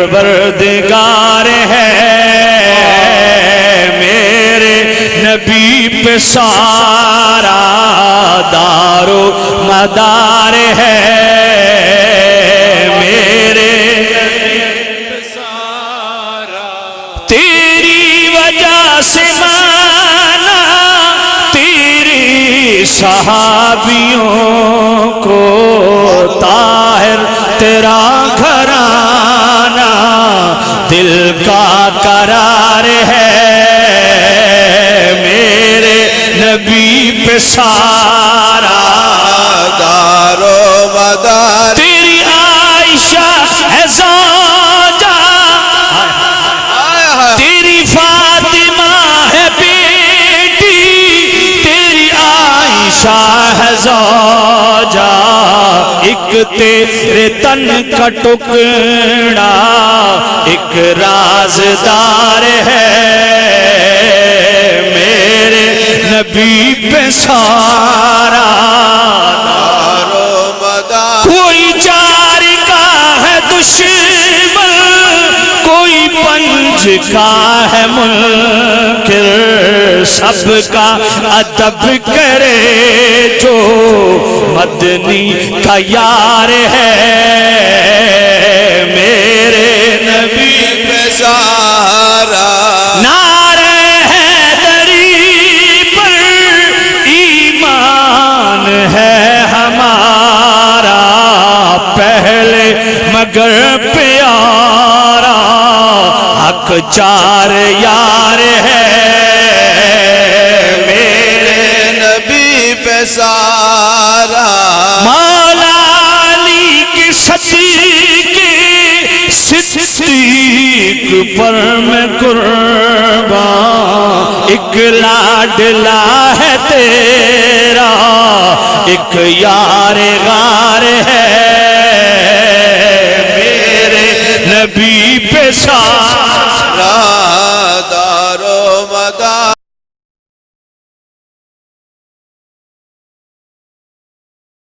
پروردگار ہے، میرے نبی پہ سارا دار و مدار ہے، میرے تیری وجہ سے مانا تیری صحابیوں کو، طاہر تیرا گھرانہ دل کا قرار ہے، میرے نبی پہ سارا دار و مدار، تیری عائشہ ہے زوجہ، تیری فاطمہ ہے بیٹی، تیری عائشہ ہے زوجہ، ایک تیرے تن کا ٹکڑا ایک رازدار ہے، میرے نبی پہ سارا دار و مدار، کوئی جار کا ہے دشمن، کوئی پنج کا ہے منکر، سب کا ادب کرے جو مدنی کا یار ہے، میرے نبی پہ سارا نعرہ حیدری پر ایمان ہے ہمارا، پہلے مگر پیارا حق چار یار ہے، میرے نبی پہ سارا مولا علی کی صدیقی صدیق پر میں قربان، ایک لاڈلا ہے تیرا ایک یار غار ہے، میرے نبی پہ سارا